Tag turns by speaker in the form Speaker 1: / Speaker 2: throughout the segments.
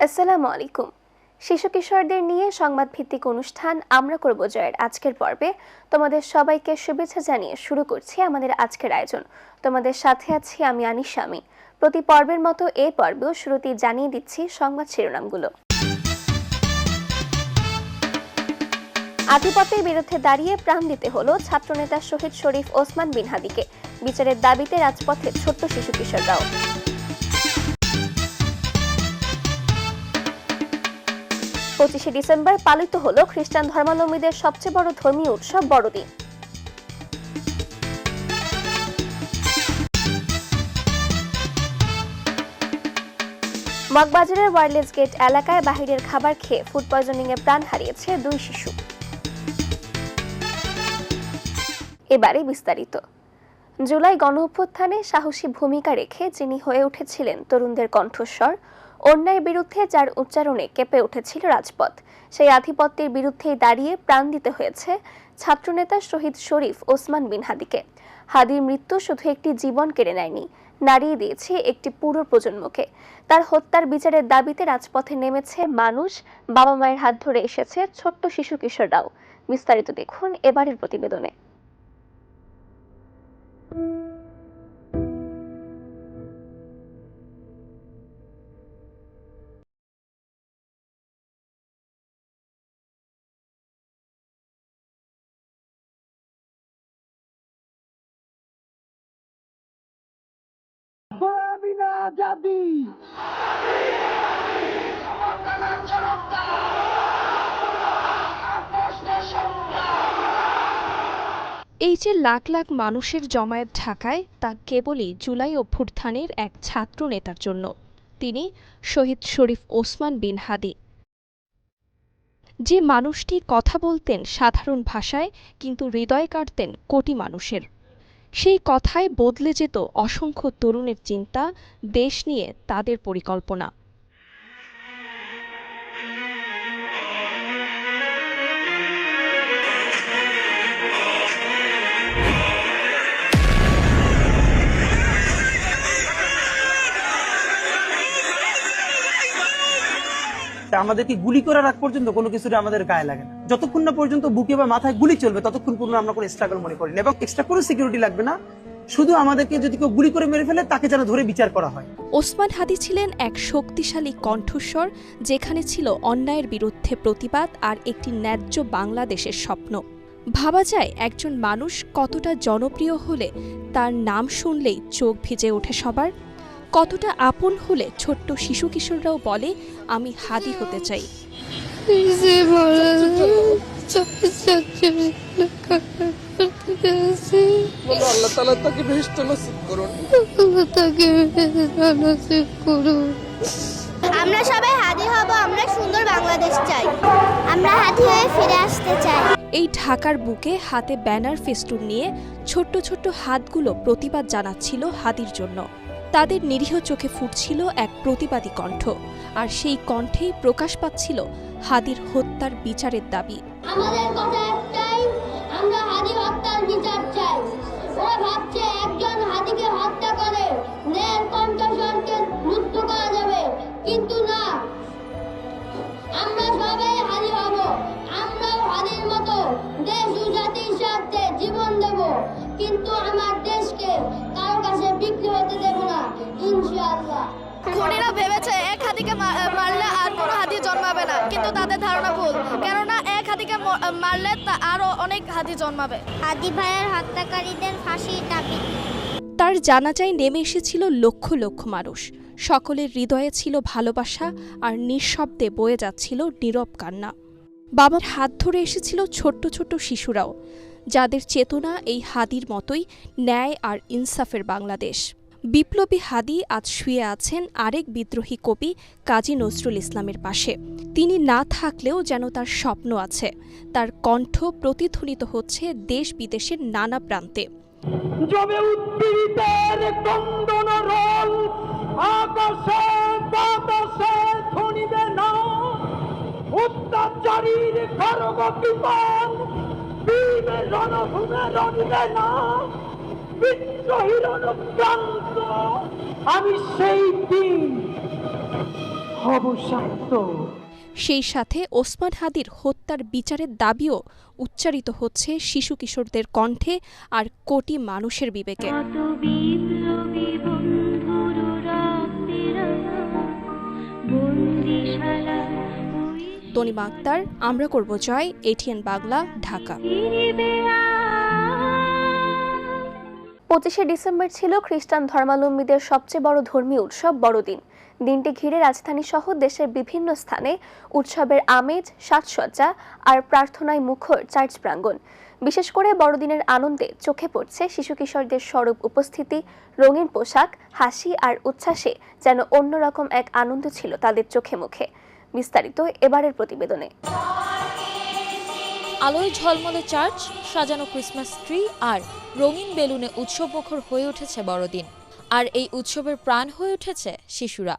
Speaker 1: আসসালামু আলাইকুম। শিশু কিশোরদের নিয়ে সংবাদ ভিত্তিক অনুষ্ঠান আমরা করব জয়ের আজকের পর্বে তোমাদের সবাইকে শুভেচ্ছা জানিয়ে শুরু করছি আমাদের আজকের আয়োজন। তোমাদের সাথে আছি আমি আনিশা আমিন। প্রতি পর্বের মতো এই পর্বেও শুরুতেই জানিয়ে দিচ্ছি সংবাদ শিরোনামগুলো। আধিপত্যের বিরুদ্ধে দাঁড়িয়ে প্রাণ দিতে হলো ছাত্রনেতা শহীদ শরীফ ওসমান বিন হাদিকে। বিচারের দাবিতে রাজপথে ছোট্ট শিশু কিশোররাও। 25শে ডিসেম্বর পালিত হলো খ্রিস্টান ধর্মাবলম্বীদের সবচেয়ে বড় ধর্মীয় উৎসব বড়দিন। মগবাজারের ওয়ারলেস গেট এলাকায় বাহিরের খাবার খেয়ে ফুড পয়জনিংয়ে প্রাণ হারিয়েছে 2 শিশু। এবারে বিস্তারিত। জুলাই গণঅভ্যুত্থানে সাহসী ভূমিকা রেখে যিনি হয়ে উঠেছিলেন তরুণদের কণ্ঠস্বর, অন্যায়ের বিরুদ্ধে যার উচ্চারণে কেঁপে উঠেছিল রাজপথ, সেই আধিপত্যের বিরুদ্ধেই দাঁড়িয়ে প্রাণ দিতে হয়েছে ছাত্রনেতা শহীদ শরীফ ওসমান বিন হাদিকে। হাদির মৃত্যু শুধু একটি জীবন কেড়ে নেয়নি, নাড়িয়ে দিয়েছে একটি পুরো প্রজন্মকে। তার হত্যার বিচারের দাবিতে রাজপথে নেমেছে মানুষ, বাবা মায়ের হাত ধরে এসেছে ছোট্ট শিশু কিশোররাও। বিস্তারিত দেখুন এবারের প্রতিবেদনে।
Speaker 2: এই যে লাখ লাখ মানুষের জমায়েত ঢাকায়, তা কেবলই জুলাই অভ্যুত্থানের এক ছাত্র নেতার জন্য। তিনি শহীদ শরীফ ওসমান বিন হাদি। যে মানুষটি কথা বলতেন সাধারণ ভাষায়, কিন্তু হৃদয় কাড়তেন কোটি মানুষের। সেই কথায় বদলে যেত অসংখ্য তরুণের চিন্তা, দেশ নিয়ে তাদের পরিকল্পনা।
Speaker 3: আমাদেরকে গুলি করার আগ পর্যন্ত কোনো কিছুটা আমাদের গায়ে লাগে না। যতক্ষণ না পর্যন্ত বুকে বা মাথায় গুলি চলবে ততক্ষণ পর্যন্ত আমরা কোনো স্ট্রাগল মনে করি না, এবং এক্সট্রা কোনো সিকিউরিটি লাগবে না। শুধু আমাদেরকে যদি কেউ গুলি করে মেরে ফেলে তাকে যেন ধরে বিচার করা হয়।
Speaker 2: ওসমান হাদি ছিলেন এক শক্তিশালী কণ্ঠস্বর, যেখানে ছিল অন্যায়ের বিরুদ্ধে প্রতিবাদ আর একটি ন্যায্য বাংলাদেশের স্বপ্ন। ভাবা যায় একজন মানুষ কতটা জনপ্রিয় হলে তার নাম শুনলেই চোখ ভিজে ওঠে সবার, কতটা আপন হলে ছোট্ট শিশু কিশোররাও বলে আমি হাদি হতে চাই।
Speaker 4: আমরা সবাই হাদি হব, আমরা সুন্দর বাংলাদেশ চাই, আমরা হাদি হয়ে ফিরে আসতে চাই।
Speaker 2: এই ঢাকার বুকে হাতে ব্যানার ফেস্টুন নিয়ে ছোট্ট ছোট্ট হাতগুলো প্রতিবাদ জানাচ্ছিল হাদির জন্য। তাদের নিরীহ চোখে ফুটছিল এক প্রতিবাদী কণ্ঠ, আর সেই কণ্ঠেই প্রকাশ পাচ্ছিল হাদির হত্যার বিচারের দাবি।
Speaker 4: আমাদের কথা একটাই, আমরা হাদি হত্যার বিচার চাই। ওরা ভাবছে একজন হাদিকে হত্যা করে ন্যায়ের কণ্ঠস্বরকে লুপ্ত করা যাবে, কিন্তু না, আমরা সবাই হাদি হব। আমরাও হাদির মতো দেশ ও জাতির স্বার্থে জীবন দেব, কিন্তু আমার দেশকে কারো কাছে বিক্রি হতে দেব না, ইনশাআল্লাহ।
Speaker 5: খুনিরা ভেবেছে এক হাতিকে মারলে আর কোনো হাতি জন্মাবে না, কিন্তু তাদের ধারণা ভুল। কেননা এক হাতিকে মারলে আরো অনেক হাতি জন্মাবে।
Speaker 4: হাদি ভাইয়ের হত্যাকারীদের ফাঁসির দাবি।
Speaker 2: তার জানাজায় নেমে এসেছিল লক্ষ লক্ষ মানুষ। সকলের হৃদয়ে ছিল ভালোবাসা, আর নিঃশব্দে বয়ে যাচ্ছিল নীরব কান্না। বাবার হাত ধরে এসেছিল ছোট্ট ছোট্ট শিশুরাও, যাদের চেতনা এই হাদির মতোই ন্যায় আর ইনসাফের বাংলাদেশ। বিপ্লবী হাদি আজ শুয়ে আছেন আরেক বিদ্রোহী কবি কাজী নজরুল ইসলামের পাশে। তিনি না থাকলেও যেন তার স্বপ্ন আছে, তার কণ্ঠ প্রতিধ্বনিত হচ্ছে দেশ বিদেশের নানা প্রান্তে।
Speaker 6: জমে উদ্দীরিতের কন্দন রোল, আকাশে বাতাসে ধ্বনিবে না, অত্যাচারীর খড়গ কৃপণ বীরের রণভূমে রণিবে না, বিদ্রোহীর অনুক্রান্ত আমি সেই দিন অবসাক্ত।
Speaker 2: সেই সাথে ওসমান হাদির হত্যার বিচারের দাবিও উচ্চারিত হচ্ছে শিশু কিশোরদের কণ্ঠে আর কোটি মানুষের বিবেকে। তনিমা আক্তার, আমরা করব জয়, ATN বাংলা, ঢাকা।
Speaker 1: 25শে ডিসেম্বর ছিল খ্রিস্টান ধর্মাবলম্বীদের সবচেয়ে বড় ধর্মীয় উৎসব বড়দিন। দিনটি ঘিরে রাজধানী সহ দেশের বিভিন্ন স্থানে উৎসবের আমেজ, সাজসজ্জা আর প্রার্থনায় মুখর চার্চ প্রাঙ্গণ। বিশেষ করে বড়দিনের আনন্দে চোখে পড়ছে শিশু কিশোরদের সরব উপস্থিতি, রঙিন পোশাক, হাসি আর উচ্ছ্বাসে যেন অন্যরকম এক আনন্দ ছিল তাদের চোখে মুখে। বিস্তারিত এবারের প্রতিবেদনে।
Speaker 7: আলোয় ঝলমলে চার্চ, সাজানো ক্রিসমাস ট্রি আর রঙিন বেলুনে উৎসবমুখর হয়ে উঠেছে বড়দিন। আর এই উৎসবের প্রাণ হয়ে উঠেছে শিশুরা।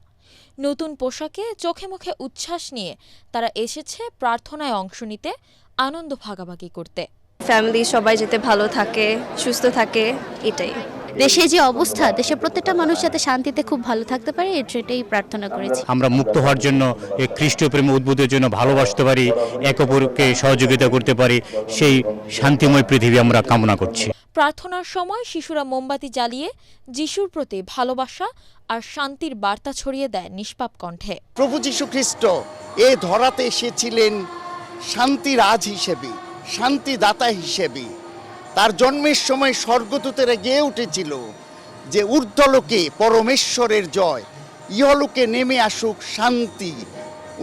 Speaker 7: নতুন পোশাকে, চোখে মুখে উচ্ছ্বাস নিয়ে তারা এসেছে প্রার্থনায় অংশ নিতে, আনন্দ ভাগাভাগি করতে।
Speaker 8: ফ্যামিলি সবাই যাতে ভালো থাকে, সুস্থ থাকে, এটাই।
Speaker 9: দেশে যে অবস্থা, দেশের প্রত্যেকটা মানুষ যাতে শান্তিতে খুব ভালো থাকতে পারে, এটাই প্রার্থনা করেছি।
Speaker 10: আমরা মুক্ত হওয়ার জন্য, এই খ্রিস্টীয় প্রেম উদ্বুদ্ধের জন্য ভালোবাসতে পারি, এক অপরকে সহযোগিতা করতে পারি, সেই শান্তিময় পৃথিবী আমরা কামনা করছি।
Speaker 7: প্রার্থনার সময় শিশুরা মোমবাতি জ্বালিয়ে যিশুর প্রতি ভালোবাসা আর শান্তির বার্তা ছড়িয়ে দেয় নিষ্পাপ কণ্ঠে।
Speaker 11: প্রভু যীশু খ্রিস্ট এ ধরাতে এসেছিলেন শান্তিরাজ হিসেবে, শান্তিদাতা হিসেবে। তার জন্মের সময় স্বর্গদূতেরা গেয়ে উঠেছিল যে ঊর্ধ্বলোকে পরমেশ্বরের জয়, ইহলোকে নেমে আসুক শান্তি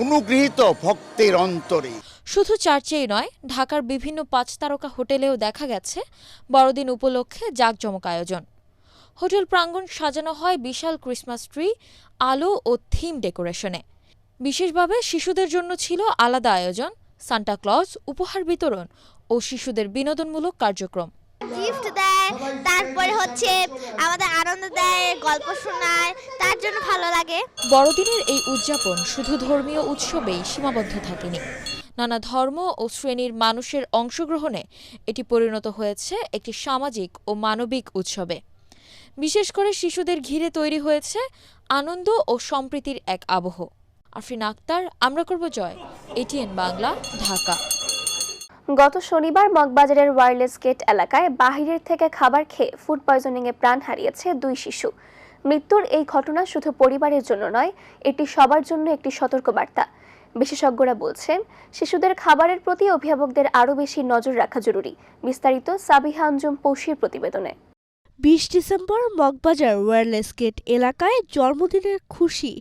Speaker 11: অনুগৃহীত ভক্তের অন্তরে।
Speaker 7: শুধু চার্চেই নয়, ঢাকার বিভিন্ন 5 তারকা হোটেলেও দেখা গেছে বড়দিন উপলক্ষে জাঁকজমক আয়োজন। হোটেল প্রাঙ্গণ সাজানো হয় বিশাল ক্রিসমাস ট্রি, আলো ও থিম ডেকোরেশনে। বিশেষভাবে শিশুদের জন্য ছিল আলাদা আয়োজন, সান্টা ক্লজ, উপহার বিতরণ ও শিশুদের বিনোদনমূলক কার্যক্রম।
Speaker 5: গিফট দেয়, তারপরে হচ্ছে আমাদের আনন্দ দেয়, গল্প শোনায়, তার জন্য ভালো লাগে।
Speaker 7: বড়দিনের এই উদযাপন শুধু ধর্মীয় উৎসবেই সীমাবদ্ধ থাকেনি। নানা ধর্ম ও শ্রেণীর মানুষের অংশগ্রহণে এটি পরিণত হয়েছে একটি সামাজিক ও মানবিক উৎসবে। বিশেষ করে শিশুদের ঘিরে তৈরি হয়েছে আনন্দ ও সম্প্রীতির এক আবহ। আফরিন আক্তার, আমরা করব জয়, ATN বাংলা, ঢাকা।
Speaker 1: গত শনিবার মগবাজারের ওয়্যারলেস গেট এলাকায় বাহিরের থেকে খাবার খেয়ে ফুড পয়জনিংয়ে প্রাণ হারিয়েছে 2 শিশু। মৃত্যুর এই ঘটনা শুধু পরিবারের জন্য নয়, এটি সবার জন্য একটি সতর্কবার্তা। বিশেষজ্ঞরা বলছেন, শিশুদের খাবারের প্রতি অভিভাবকদের আরও বেশি নজর রাখা জরুরি। বিস্তারিত সাবিহা আঞ্জুম পৌশির প্রতিবেদনে।
Speaker 2: 20 ডিসেম্বর মগবাজার ওয়্যারলেস গেট এলাকায় জন্মদিনের খুশি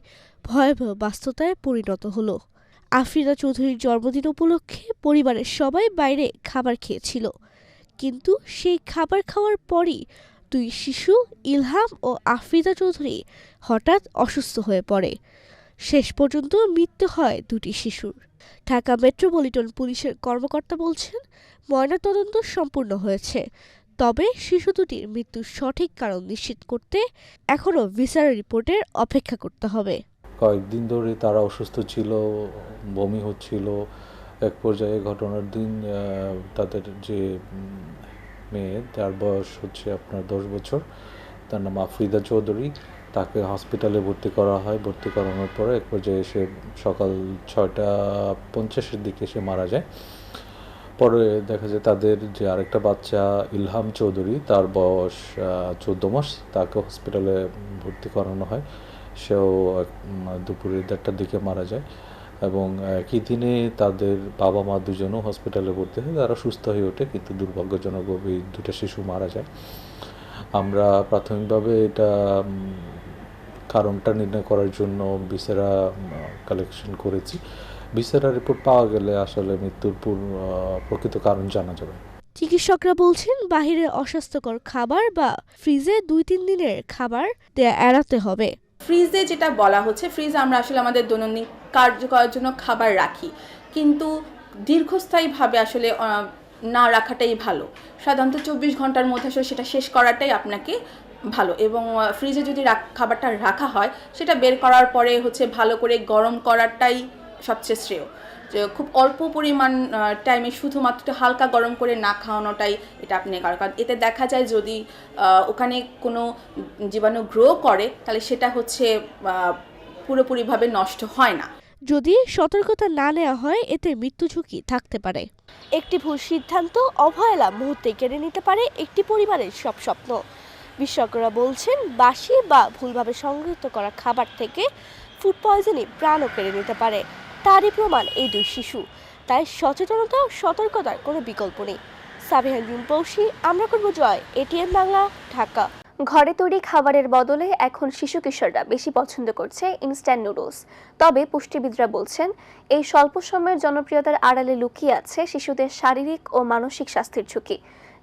Speaker 2: ভয়াবহ বাস্তবতায় পরিণত হলো। আফরিদা চৌধুরীর জন্মদিন উপলক্ষে পরিবারের সবাই বাইরে খাবার খেয়েছিল, কিন্তু সেই খাবার খাওয়ার পরই 2 শিশু ইলহাম ও আফরিদা চৌধুরী হঠাৎ অসুস্থ হয়ে পড়ে। শেষ পর্যন্ত মৃত্যু হয় 2টি শিশুর। ঢাকা মেট্রোপলিটন পুলিশের কর্মকর্তা বলছেন, ময়নাতদন্ত সম্পূর্ণ হয়েছে, তবে শিশু দুটির মৃত্যুর সঠিক কারণ নিশ্চিত করতে এখনও ভিসার রিপোর্টের অপেক্ষা করতে হবে।
Speaker 12: কয়েকদিন ধরে তারা অসুস্থ ছিল, বমি হচ্ছিল। এক পর্যায়ে ঘটনার দিন তাদের যে মেয়ে, তার বয়স হচ্ছে আপনার 10 বছর, তার নাম আফরিদা চৌধুরী, তাকে হসপিটালে ভর্তি করা হয়। ভর্তি করানোর পরে এক পর্যায়ে সে সকাল 6:50-এর দিকে সে মারা যায়। পরে দেখা যায় তাদের যে আরেকটা বাচ্চা ইলহাম চৌধুরী, তার বয়স 14 মাস, তাকে হসপিটালে ভর্তি করানো হয়। সেও দুপুরে 1:30টার দিকে মারা যায় এবং একই দিনে তাদের বাবা মা দুজনও হসপিটালে ভর্তি হয়। তারা সুস্থ হয়ে ওঠে, কিন্তু দুর্ভাগ্যজনকভাবে এই 2টা শিশু মারা যায়। আমরা প্রাথমিকভাবে এটা কারণটা নির্ণয় করার জন্য ভিসেরা কালেকশন করেছি। ভিসেরা রিপোর্ট পাওয়া গেলে আসলে মৃত্যুর প্রকৃত কারণ জানা যাবে।
Speaker 2: চিকিৎসকরা বলছেন, বাহিরে অস্বাস্থ্যকর খাবার বা ফ্রিজে 2-3 দিনের খাবার দেয়া এড়াতে হবে।
Speaker 13: ফ্রিজে যেটা বলা হচ্ছে, ফ্রিজে আমরা আসলে আমাদের দৈনন্দিন কার্য করার জন্য খাবার রাখি, কিন্তু দীর্ঘস্থায়ীভাবে আসলে না রাখাটাই ভালো। সাধারণত 24 ঘন্টার মধ্যে আসলে সেটা শেষ করাটাই আপনাকে ভালো। এবং ফ্রিজে যদি খাবারটা রাখা হয়, সেটা বের করার পরে হচ্ছে ভালো করে গরম করাটাই সবচেয়ে শ্রেয়। যে খুব অল্প পরিমাণ টাইমে শুধুমাত্র হালকা গরম করে না খাওয়ানোটাই এটা আপনি কারণ এতে দেখা যায় যদি ওখানে কোনো জীবাণু গ্রো করে, তাহলে সেটা হচ্ছে পুরোপুরিভাবে নষ্ট হয় না।
Speaker 2: যদি সতর্কতা না নেওয়া হয় এতে মৃত্যু ঝুঁকি থাকতে পারে। একটি ভুল সিদ্ধান্ত অবহেলা মুহূর্তে কেড়ে নিতে পারে একটি পরিবারের সব স্বপ্ন। বিশেষজ্ঞরা বলছেন বাসি বা ভুলভাবে সংগৃহীত করা খাবার থেকে ফুড পয়জনই প্রাণও কেড়ে নিতে পারে। তারই প্রমাণ এই দুই শিশু। তাই সচেতনতা ও সতর্কতার কোনো বিকল্প নেই। সাবিহান রুমপৌশী, আমরা করব জয়, এটিএন বাংলা, ঢাকা।
Speaker 1: ঘরে তৈরি খাবারের বদলে এখন শিশু কিশোররা বেশি পছন্দ করছে ইনস্ট্যান্ট নুডলস। তবে পুষ্টিবিদরা বলছেন এই স্বল্প সময়ের জনপ্রিয়তার আড়ালে লুকিয়ে আছে শিশুদের শারীরিক ও মানসিক স্বাস্থ্যের ঝুঁকি।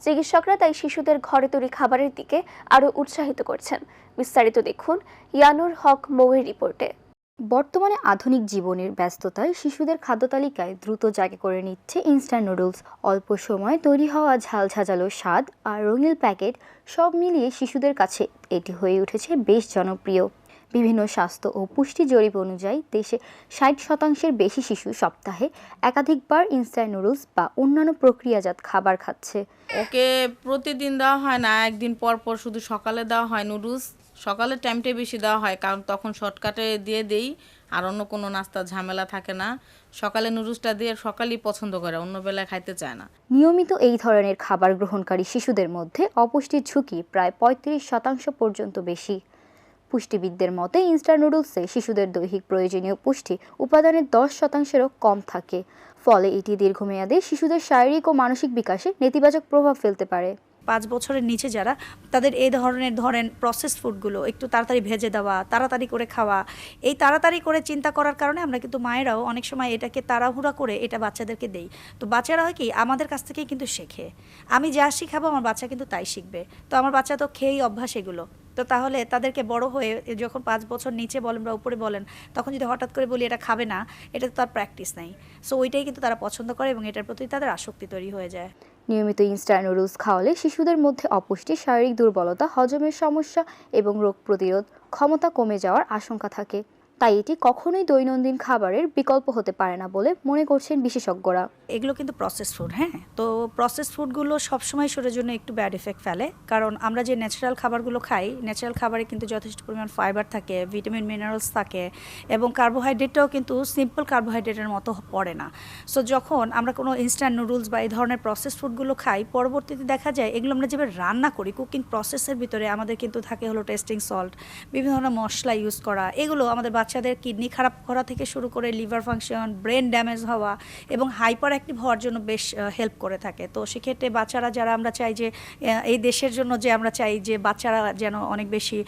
Speaker 1: চিকিৎসকরা তাই শিশুদের ঘরে তৈরি খাবারের দিকে আরও উৎসাহিত করছেন। বিস্তারিত দেখুন ইয়ানুর হক মৌয়ের রিপোর্টে।
Speaker 14: বর্তমানে আধুনিক জীবনের ব্যস্ততায় শিশুদের খাদ্য তালিকায় দ্রুত জায়গা করে নিচ্ছে ইনস্ট্যান্ট নুডলস। অল্প সময়ে তৈরি হওয়া ঝাল ঝাঁঝালো স্বাদ আর রঙিন প্যাকেট সব মিলিয়ে শিশুদের কাছে এটি হয়ে উঠেছে বেশ জনপ্রিয়। বিভিন্ন স্বাস্থ্য ও পুষ্টি জরিপ অনুযায়ী দেশে 60% বেশি শিশু সপ্তাহে একাধিকবার ইনস্ট্যান্ট নুডলস বা অন্যান্য প্রক্রিয়াজাত খাবার খাচ্ছে।
Speaker 15: ওকে প্রতিদিন দেওয়া হয় না, একদিন পর পর শুধু সকালে দেওয়া হয় নুডলস। সকালের টাইমটাই বেশি দেওয়া হয়, কারণ তখন শর্টকাটে দিয়ে দেই, আর অন্য কোনো নাস্তার ঝামেলা থাকে না। সকালে নুডলসটা দিয়ে সকালেই পছন্দ করে, অন্য বেলায় খাইতে চায় না।
Speaker 14: নিয়মিত এই ধরনের খাবার গ্রহণকারী শিশুদের মধ্যে অপুষ্টির ঝুঁকি প্রায় 35% পর্যন্ত বেশি। পুষ্টিবিদদের মতে ইনস্ট্যান্ট নুডলসে শিশুদের দৈহিক প্রয়োজনীয় পুষ্টি উপাদানের 10%-এরও কম থাকে। ফলে এটি দীর্ঘমেয়াদে শিশুদের শারীরিক ও মানসিক বিকাশে নেতিবাচক প্রভাব ফেলতে পারে।
Speaker 16: 5 বছরের নিচে যারা, তাদের এই ধরেন প্রসেস ফুডগুলো একটু তাড়াতাড়ি ভেজে দেওয়া, তাড়াতাড়ি করে খাওয়া, এই তাড়াতাড়ি করে চিন্তা করার কারণে আমরা কিন্তু মায়েরাও অনেক সময় এটাকে তাড়াহুড়া করে এটা বাচ্চাদেরকে দেই। তো বাচ্চারা হয় কি আমাদের কাছ থেকেই কিন্তু শেখে। আমি যা শিখাবো আমার বাচ্চা কিন্তু তাই শিখবে। তো আমার বাচ্চা তো খেয়েই অভ্যাস এগুলো। তো তাহলে তাদেরকে বড় হয়ে যখন 5 বছর নিচে বলেন বা উপরে বলেন, তখন যদি হঠাৎ করে বলি এটা খাবে না, এটা তো তার প্র্যাকটিস নাই। সো ওইটাই কিন্তু তারা পছন্দ করে এবং এটার প্রতি তাদের আসক্তি তৈরি হয়ে যায়।
Speaker 14: নিয়মিত ইনস্ট্যান্ট নুডলস খাওয়ালে শিশুদের মধ্যে অপুষ্টি, শারীরিক দুর্বলতা, হজমের সমস্যা এবং রোগ প্রতিরোধ ক্ষমতা কমে যাওয়ার আশঙ্কা থাকে। তাই এটি কখনোই দৈনন্দিন খাবারের বিকল্প হতে পারে না বলে মনে করছেন বিশেষজ্ঞরা।
Speaker 16: এগুলো কিন্তু প্রসেস ফুড, হ্যাঁ, তো প্রসেস ফুডগুলো সবসময় শরীরের জন্য একটু ব্যাড এফেক্ট ফেলে। কারণ আমরা যে ন্যাচারাল খাবারগুলো খাই, ন্যাচারাল খাবারে কিন্তু যথেষ্ট পরিমাণ ফাইবার থাকে, ভিটামিন মিনারেলস থাকে এবং কার্বোহাইড্রেটটাও কিন্তু সিম্পল কার্বোহাইড্রেটের মতো পড়ে না। সো যখন আমরা কোনো ইনস্ট্যান্ট নুডলস বা এই ধরনের প্রসেস ফুডগুলো খাই, পরবর্তীতে দেখা যায় এগুলো আমরা যেভাবে রান্না করি, কুকিং প্রসেসের ভিতরে আমাদের কিন্তু থাকে হলো টেস্টিং সল্ট, বিভিন্ন ধরনের মশলা ইউজ করা। এগুলো আমাদের বাচ্চাদের কিডনি খারাপ করা থেকে শুরু করে লিভার ফাংশন, ব্রেন ড্যামেজ হওয়া এবং হাইপার অ্যাক্টিভ হওয়ার জন্য বেশ হেল্প করে থাকে। তো সেক্ষেত্রে বাচ্চারা যারা আমরা চাই যে এই দেশের জন্য যে আমরা চাই যে বাচ্চারা যেন অনেক বেশি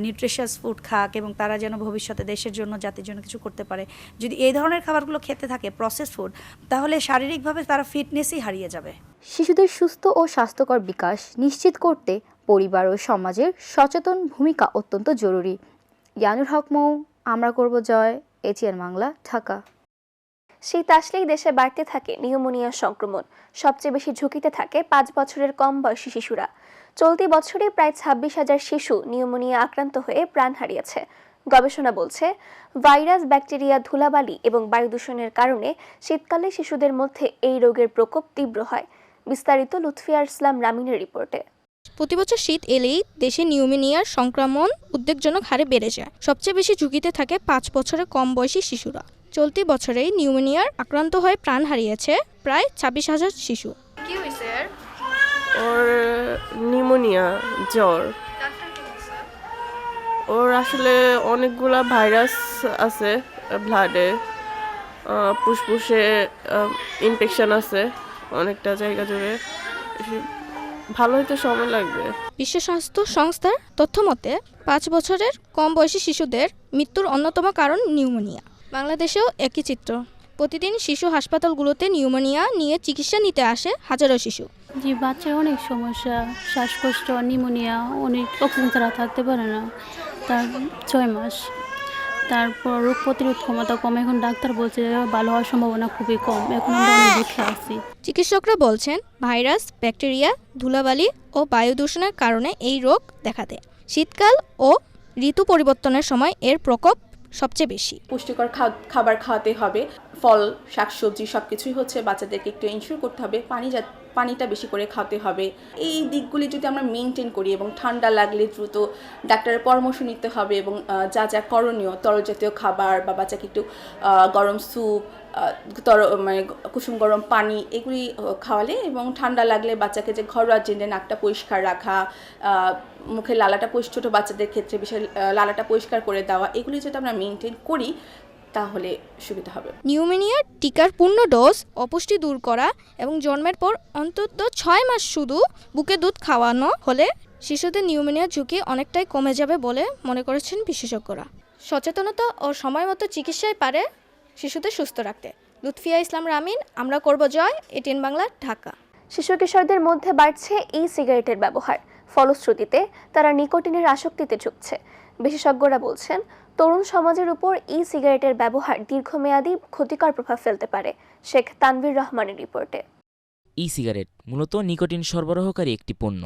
Speaker 16: নিউট্রিশিয়াস ফুড খাক এবং তারা যেন ভবিষ্যতে দেশের জন্য, জাতির জন্য কিছু করতে পারে, যদি এই ধরনের খাবারগুলো খেতে থাকে প্রসেস ফুড, তাহলে শারীরিকভাবে তারা ফিটনেসই হারিয়ে যাবে।
Speaker 14: শিশুদের সুস্থ ও স্বাস্থ্যকর বিকাশ নিশ্চিত করতে পরিবার ও সমাজের সচেতন ভূমিকা অত্যন্ত জরুরি। ইয়ানুর হক মৌ, আমরা করব জয়, এটিএন বাংলা, ঢাকা।
Speaker 1: শীত আসলেই দেশে বাড়তে থাকে নিউমোনিয়া সংক্রমণ। সবচেয়ে বেশি ঝুঁকিতে থাকে 5 বছরের কম বয়সী শিশুরা। চলতি বছরে প্রায় 26,000 শিশু নিউমোনিয়া আক্রান্ত হয়ে প্রাণ হারিয়েছে। গবেষণা বলছে ভাইরাস, ব্যাকটেরিয়া, ধুলাবালি এবং বায়ু দূষণের কারণে শীতকালে শিশুদের মধ্যে এই রোগের প্রকোপ তীব্র হয়। বিস্তারিত লুৎফিয়া ইসলাম রামিনের রিপোর্টে।
Speaker 2: প্রতিবছর শীত এলেই দেশে নিউমোনিয়ার সংক্রমণ উদ্বেগজনক হারে বেড়ে যায়। সবচেয়ে বেশি ঝুঁকিতে থাকে 5 বছরের কম বয়সী শিশুরা। চলতি বছরেই নিউমোনিয়ার আক্রান্ত হয়ে প্রাণ হারিয়েছে প্রায় 26,000 শিশু।
Speaker 5: কি হইছে এর?
Speaker 17: ওর নিউমোনিয়া, জ্বর। ওর আসলে অনেকগুলা ভাইরাস আছে ব্লাডে, ফুসফুসে ইনফেকশন আছে অনেকটা জায়গা জুড়ে। ভালো হইতে সময় লাগবে।
Speaker 2: বিশ্ব স্বাস্থ্য সংস্থার তথ্য মতে 5 বছরের কম বয়সী শিশুদের মৃত্যুর অন্যতম কারণ নিউমোনিয়া। বাংলাদেশেও একই চিত্র। প্রতিদিন শিশু হাসপাতালগুলোতে নিউমোনিয়া নিয়ে চিকিৎসা নিতে আসে হাজারো শিশু।
Speaker 18: জি, বাচ্চার অনেক সমস্যা, শ্বাসকষ্ট, নিউমোনিয়া, অনেক অক্সিজেন ছাড়া থাকতে পারে না, তার 6 মাস। তারপর রোগ প্রতিরোধ ক্ষমতা কম। এখন ডাক্তার বলছে ভালো হওয়ার সম্ভাবনা খুবই কম। এখন আমরা অনেক দুঃখে আছি।
Speaker 2: চিকিৎসকরা বলছেন ভাইরাস, ব্যাকটেরিয়া, ধুলাবালি ও বায়ু দূষণের কারণে এই রোগ দেখা দেয়। শীতকাল ও ঋতু পরিবর্তনের সময় এর প্রকোপ সবচেয়ে বেশি।
Speaker 13: পুষ্টিকর খাবার খাওয়াতে হবে, ফল, শাকসবজি সবকিছুই হচ্ছে বাচ্চাদেরকে একটু ইনশিওর করতে হবে। পানিটা বেশি করে খাওয়াতে হবে। এই দিকগুলি যদি আমরা মেনটেন করি এবং ঠান্ডা লাগলে দ্রুত ডাক্তারের পরামর্শ নিতে হবে এবং যা যা করণীয় তরল জাতীয় খাবার বা বাচ্চাকে একটু গরম স্যুপ মানে কুসুম গরম পানি এগুলি খাওয়ালে এবং ঠান্ডা লাগলে বাচ্চাকে যে ঘরোয়া জেনে নাকটা পরিষ্কার রাখা, মুখে লালাটা ছোটো বাচ্চাদের ক্ষেত্রে বিশেষ লালাটা পরিষ্কার করে দেওয়া, এগুলি যদি আমরা মেনটেন করি তাহলে সুবিধা হবে।
Speaker 2: নিউমোনিয়ার টিকার পূর্ণ ডোজ, অপুষ্টি দূর করা এবং জন্মের পর অন্তত 6 মাস শুধু বুকে দুধ খাওয়ানো হলে শিশুদের নিউমোনিয়ার ঝুঁকি অনেকটাই কমে যাবে বলে মনে করেছেন বিশেষজ্ঞরা। সচেতনতা ও সময় মতো চিকিৎসায় পারে শিশুদের সুস্থ রাখতে। লুৎফিয়া ইসলাম রামিন, আমরা করব জয়, এটিএন বাংলা, ঢাকা।
Speaker 1: শিশু কিশোরদের মধ্যে বাড়ছে ই সিগারেটের ব্যবহার, ফলশ্রুতিতে তারা নিকোটিনের আসক্তিতে ঝুঁকছে। বিশেষজ্ঞরা বলছেন তরুণ সমাজের উপর ই সিগারেটের ব্যবহার দীর্ঘমেয়াদী ক্ষতিকর প্রভাব ফেলতে পারে। শেখ তানভীর রহমানের রিপোর্টে।
Speaker 19: ই সিগারেট মূলত নিকোটিন সরবরাহকারী একটি পণ্য,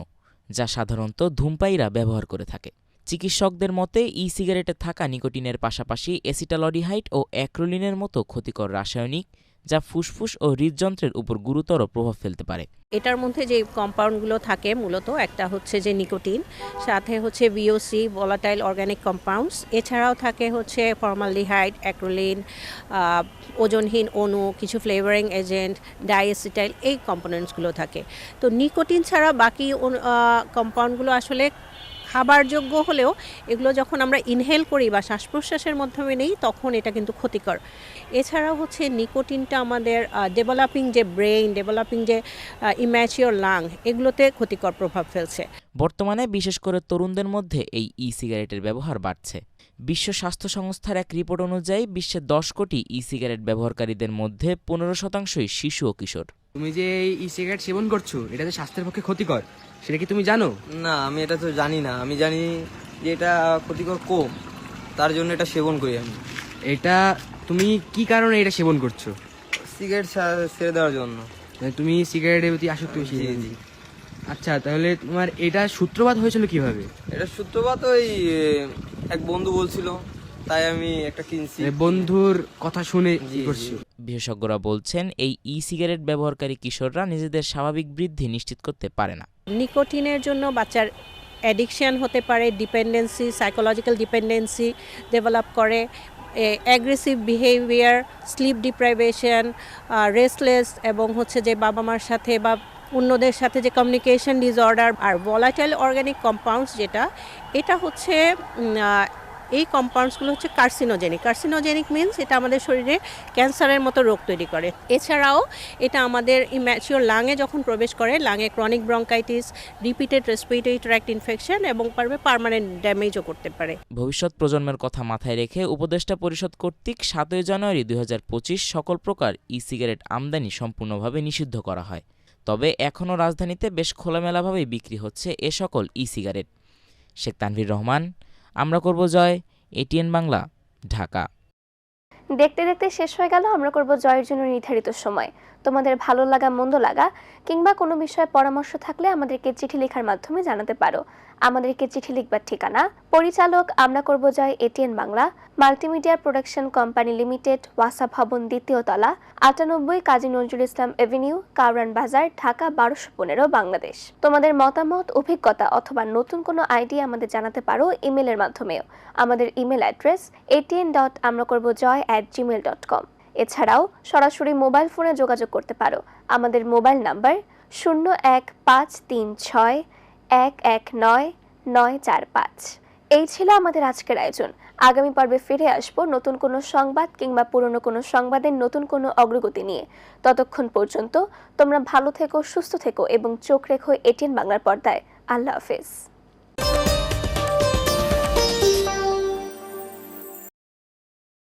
Speaker 19: যা সাধারণত ধূমপায়ীরা ব্যবহার করে থাকে। চিকিৎসকদের মতে ই সিগারেটে থাকা নিকোটিনের পাশাপাশি অ্যাসিটালডিহাইড ও অ্যাক্রোলিনের মতো ক্ষতিকর রাসায়নিক, যা ফুসফুস ও হৃদযন্ত্রের উপর গুরুতর প্রভাব ফেলতে পারে।
Speaker 20: এটার মধ্যে যে কম্পাউন্ডগুলো থাকে মূলত একটা হচ্ছে যে নিকোটিন, সাথে হচ্ছে ভিওসি ভোলাটাইল অর্গানিক কম্পাউন্ডস, এছাড়াও থাকে হচ্ছে ফর্মালডিহাইড, অ্যাক্রোলিন, ওজনহীন অণু, কিছু ফ্লেভারিং এজেন্ট, ডাইএসিটাইল, এই কম্পোনেন্টসগুলো থাকে। তো নিকোটিন ছাড়া বাকি কম্পাউন্ডগুলো আসলে খাবারযোগ্য হলেও এগুলো যখন আমরা ইনহেল করি বা শ্বাস প্রশ্বাসের মাধ্যমে নেই তখন এটা কিন্তু ক্ষতিকর। এছাড়াও হচ্ছে নিকোটিনটা আমাদের ডেভেলপিং যে ব্রেইন, ডেভেলপিং যে ইম্যাচিওর লাং, এগুলোতে ক্ষতিকর প্রভাব ফেলছে।
Speaker 19: বর্তমানে বিশেষ করে তরুণদের মধ্যে এই ই সিগারেটের ব্যবহার বাড়ছে। বিশ্ব স্বাস্থ্য সংস্থার এক রিপোর্ট অনুযায়ী বিশ্বে 10 কোটি ই সিগারেট ব্যবহারকারীদের মধ্যে 15%ই শিশু ও কিশোর।
Speaker 21: তুমি যে ই সিগারেট সেবন করছো এটা যে স্বাস্থ্যের পক্ষে ক্ষতিকর, সেটা কি তুমি জানো?
Speaker 22: না, আমি এটা তো জানি না। আমি জানি যে এটা ক্ষতিকর কম, তার জন্য এটা সেবন করি আমি।
Speaker 21: এটা তুমি কি কারণে এটা সেবন করছো?
Speaker 22: সিগারেট ছেড়ে দেওয়ার জন্য।
Speaker 21: তুমি সিগারেটের প্রতি আসক্ত বেশি? আচ্ছা, তাহলে তোমার এটা সূত্রপাত হয়েছিল কিভাবে?
Speaker 22: এটা সূত্রপাত ওই এক বন্ধু বলছিল, তাই আমি একটা কিনছি।
Speaker 21: বন্ধুর কথা শুনে করছি।
Speaker 19: বিশেষজ্ঞরা বলছেন এই ই সিগারেট ব্যবহারকারী কিশোররা নিজেদের স্বাভাবিক বৃদ্ধি নিশ্চিত করতে পারে না।
Speaker 20: নিকোটিনের জন্য বাচ্চার অ্যাডিকশন হতে পারে, ডিপেন্ডেন্সি, সাইকোলজিক্যাল ডিপেন্ডেন্সি ডেভেলপ করে, aggressive behaviour, sleep deprivation, restless এবং হচ্ছে যে বাবা মার সাথে বা অন্যদের সাথে যে কমিউনিকেশন ডিসঅর্ডার। আর ভোলাটাইল অর্গানিক কম্পাউন্ডস যেটা, এটা হচ্ছে এই কম্পাউন্ডসগুলো হচ্ছে কার্সিনোজেনিক মিনস এটা আমাদের শরীরে ক্যান্সারের মতো রোগ তৈরি করে। এছাড়াও এটা আমাদের ইম্যাচিওর লাংয়ে যখন প্রবেশ করে, লাংয়ে chronic bronchitis, repeated respiratory tract infection এবং পার্মানেন্ট ড্যামেজও করতে পারে।
Speaker 19: ভবিষ্যৎ প্রজন্মের কথা মাথায় রেখে উপদেষ্টা পরিষদ কর্তৃক 7 জানুয়ারি 2025 সকল প্রকার ই সিগারেট আমদানি সম্পূর্ণভাবে নিষিদ্ধ করা হয়। তবে এখনও রাজধানীতে বেশ খোলামেলাভাবেই বিক্রি হচ্ছে এ সকল ই সিগারেট। শেখ তানভীর রহমান, আমরা করব জয়, এটিএন বাংলা, ঢাকা।
Speaker 1: দেখতে দেখতে শেষ হয়ে গেল আমরা করব জয়ের জন্য নির্ধারিত সময়। তোমাদের ভালো লাগা, মন্দ লাগা কিংবা কোনো বিষয়ে পরামর্শ থাকলে আমাদেরকে চিঠি লেখার মাধ্যমে জানাতে পারো। আমাদেরকে চিঠি লিখবার ঠিকানা পরিচালক আমরা করব জয়, ATN Bangla, multimedia production company limited, ওয়াসা ভবন, 2য় তলা, 98 কাজী নজরুল ইসলাম এভিনিউ, কাউরান বাজার, ঢাকা 1215, বাংলাদেশ। তোমাদের মতামত, অভিজ্ঞতা অথবা নতুন কোনো আইডিয়া আমাদের জানাতে পারো ইমেলের মাধ্যমেও। আমাদের ইমেল অ্যাড্রেস atn.amrakorbojoy@gmail.com। এছাড়াও সরাসরি মোবাইল ফোনে যোগাযোগ করতে পারো। আমাদের মোবাইল নাম্বার 015361194945। এই ছিল আমাদের আজকের আয়োজন। আগামী পর্বে ফিরে আসবো নতুন কোনো সংবাদ কিংবা পুরনো কোনো সংবাদের নতুন কোনো অগ্রগতি নিয়ে। ততক্ষণ পর্যন্ত তোমরা ভালো থেকো, সুস্থ থেকো এবং চোখ রেখো এটিএন বাংলার পর্দায়। আল্লাহ হাফেজ।